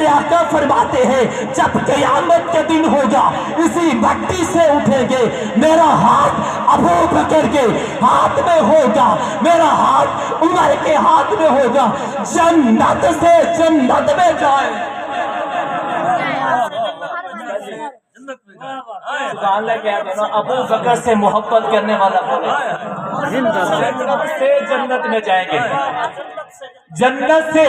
میرے آقا فرماتے ہیں جب قیامت کے دن ہوگا اسی مٹی سے اٹھیں گے، میرا ہاتھ ابو بکر کے ہاتھ میں ہوگا، میرا ہاتھ عمر کے ہاتھ میں ہوگا، جنت سے جنت میں جائیں۔ اللہ کہتے ہیں ابو بکر سے محبت کرنے والا بولے جنت سے جنت میں جائیں گے، جنت سے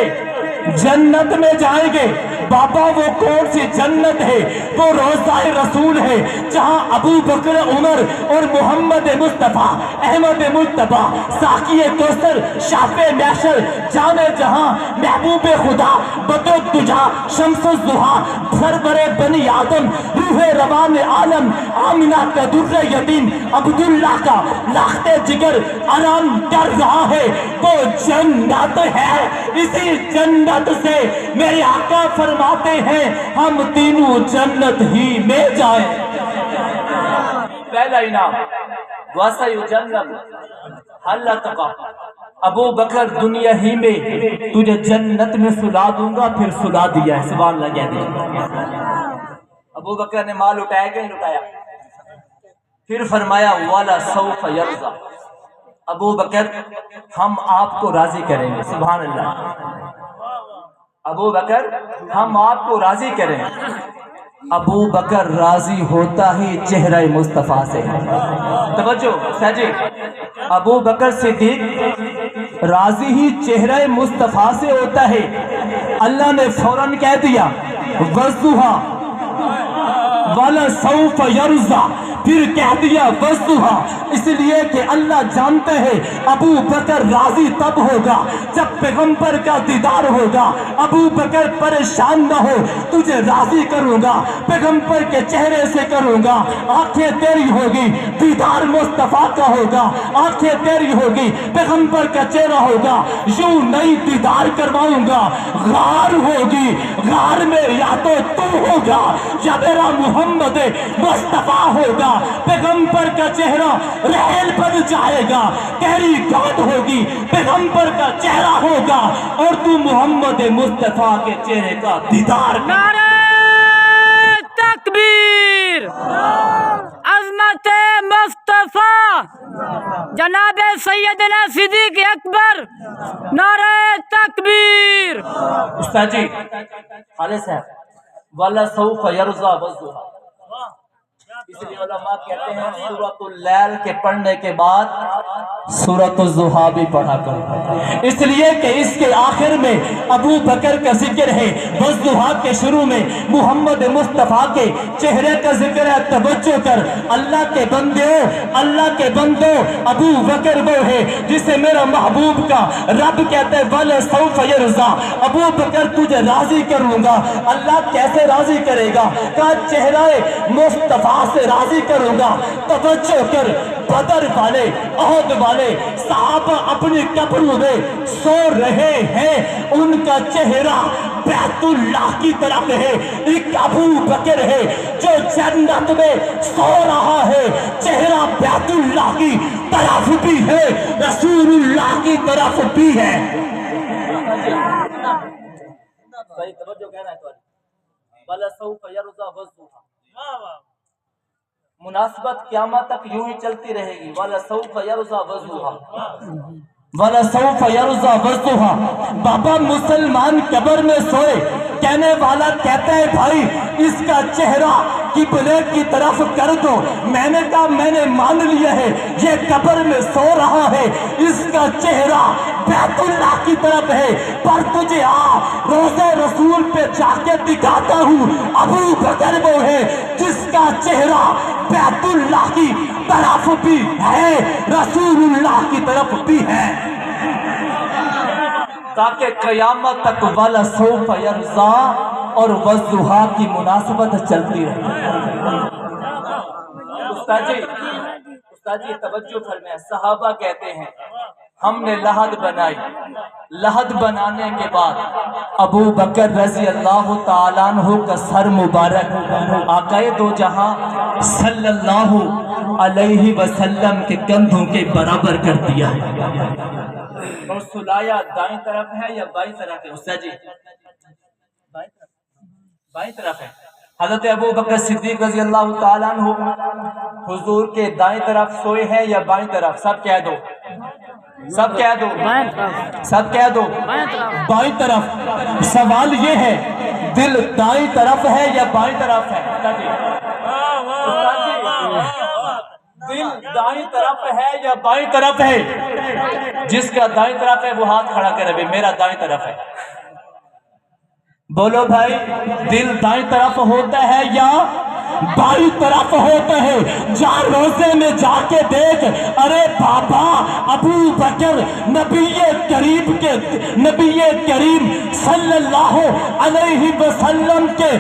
جنت میں جائیں گے۔ بابا وہ کون سی جنت ہے؟ وہ روضہ رسول ہے، جہاں ابو بکر، عمر اور محمد مصطفیٰ، احمد مجتبیٰ، ساقی کوثر، شافع محشر، جامع جہاں، محبوب خدا، بدر الدجا، شمس الضحیٰ، سرور بنی آدم، روح روان عالم، آمنہ کا در یتیم، عبداللہ کا لاختِ جگر آرام کر رہا ہے، وہ جنت ہے۔ اسی جنت سے میرے آقا فرماتے ہیں ہم تینوں جنت ہی میں جائیں۔ پہلا انعام وَسَيُجَنَّبُ الْأَتْقَى، ابو بکر دنیا ہی میں تجھے جنت میں سلا دوں گا، پھر سلا دیا ہے، سبحان اللہ کہہ دیجیے۔ ابو بکر نے مال اٹھایا کہ نہیں اٹھایا؟ پھر فرمایا وَلَا سَوْفَ يَرْضَى، ابو بکر ہم آپ کو راضی کریں گے، سبحان اللہ۔ ابو بکر ہم آپ کو راضی کریں۔ ابو بکر راضی ہوتا ہی چہرہ مصطفیٰ سے، توجہ سجی، ابو بکر صدیق راضی ہی چہرہ مصطفیٰ سے ہوتا ہے۔ اللہ نے فوراً کہہ دیا وَالضُّحَىٰ وَلَسَوْفَ يَرْضَىٰ، پھر کہہ دیا وَالضُّحَىٰ، اس لیے کہ اللہ جانتے ہیں ابو بکر راضی تب ہوگا جب پیغمبر کا دیدار ہوگا۔ ابو بکر پریشان نہ ہو، تجھے راضی کروں گا، پیغمبر کے چہرے سے کروں گا، آنکھیں تیری ہوگی، دیدار مصطفیٰ کا ہوگا، آنکھیں تیری ہوگی، پیغمبر کا چہرہ ہوگا، یوں نئی دیدار کرواؤں گا۔ غار ہوگی، غار میں یا تو ہوگا یا میرا محمد مصطفیٰ ہوگا، پیغمبر کا چہرہ ریل بن جائے گا، تیری گود ہوگی، پیغمبر کا چہرہ ہوگا اور تو محمد مصطفیٰ کے چہرے کا دیدار۔ نعرہ تکبیر، عظمت مصطفیٰ جناب سیدنا صدیق اکبر، نعرہ تکبیر۔ استاد جی خالد صاحب وَلَسَوْفَ يَرْضَىٰ وَالضُّحَىٰ، اس لیے علماء کہتے ہیں سورۃ اللیل کے پڑھنے کے بعد سورۃ الضحیٰ بھی پڑھا کرو، اس لیے کہ اس کے آخر میں ابو بکر کا ذکر ہے، والضحیٰ کے شروع میں محمد مصطفیٰ کے چہرے کا ذکر ہے۔ توجہ کر، اللہ کے بندوں، اللہ کے بندوں، ابو بکر وہ ہے جسے میرا محبوب کا رب کہتے ہیں وَلَسَوْفَ يَرْضَىٰ، ابو بکر تجھے راضی کروں گا۔ اللہ کیسے راضی کرے گا؟ کہا چہرہ مصطفیٰ سے راضی کروں گا۔ توجہ کر، بدر والے، احد والے صحابہ اپنی قبروں میں سو رہے ہیں، ان کا چہرہ بیت اللہ کی طرف ہے۔ ایک ابو بکر ہے جو جنت میں سو رہا ہے، چہرہ بیت اللہ کی طرف بھی ہے، رسول اللہ کی طرف بھی ہے۔ صحیح توجہ کہنا ہے تو وَلَسَوْفَ يَرْضَىٰ وَالضُّحَىٰ، مناسبت قیامت تک یوں ہی چلتی رہے گی۔ وَلَسَوْفَ يَرْضَىٰ وَالضُّحَىٰ، وَلَسَوْفَ يَرْضَىٰ وَالضُّحَىٰ۔ بابا مسلمان قبر میں سوئے، کہنے والا کہتا ہے بھائی اس کا چہرہ قبلے کی طرف کر دو۔ میں نے کہا میں نے مان لیا ہے، یہ قبر میں سو رہا ہے، اس کا چہرہ بیت اللہ کی طرف ہے، پر تجھے روضہ رسول پہ جا کے دکھاتا ہوں۔ ابو بکر وہ ہے جس کا چہرہ بیت اللہ کی طرف بھی ہے، رسول اللہ کی طرف بھی ہے، تاکہ قیامت تک وَلَسَوْفَ يَرْضَىٰ اور وَالضُّحَىٰ کی مناسبت چلتی رہے۔ استاد جی توجہ فرمائیں، صحابہ کہتے ہیں ہم نے لحد بنائی، لحد بنانے کے بعد ابو بکر رضی اللہ تعالیٰ عنہ کا سر مبارک آقا دو جہاں صلی اللہ علیہ وسلم کے کندھوں کے برابر کر دیا ہے، اور سلایا دائیں طرف ہے یا بائیں طرف ہے؟ استاد جی بائیں طرف ہے. حضرت ابو بکر صدیق رضی اللہ تعالیٰ عنہ حضور کے دائیں طرف سوئے ہیں یا بائیں طرف؟ سب کہہ دو، سب کہہ دو، سب کہہ دو. بائیں طرف. سوال یہ ہے دل دائیں طرف ہے یا بائیں طرف ہے؟ دل دائیں طرف ہے یا بائیں طرف ہے؟ جس کا دائیں طرف ہے وہ ہاتھ کھڑا کرے بھی میرا دائیں طرف ہے. بولو بھائی، دل دائیں طرف ہوتا ہے یا بائیں طرف ہوتا ہے؟ جا روزے میں جا کے دیکھ، ارے بابا ابو بکر نبی کریم صلی اللہ علیہ وسلم کے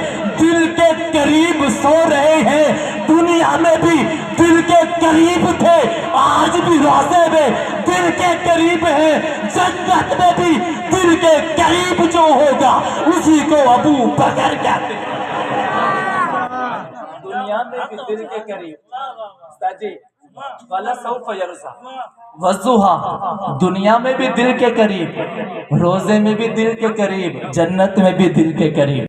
دل کے قریب سو رہے ہیں. دنیا میں بھی دل کے قریب تھے، آج بھی روزے میں دل کے قریب ہیں، جنت میں بھی دل کے قریب جو ہوگا اسی کو ابو بکر کہتے ہیں. دنیا میں بھی دل کے قریب. جی والا سوف یرزا وضحا، دنیا میں بھی دل کے قریب، روزے میں بھی دل کے قریب، جنت میں بھی دل کے قریب.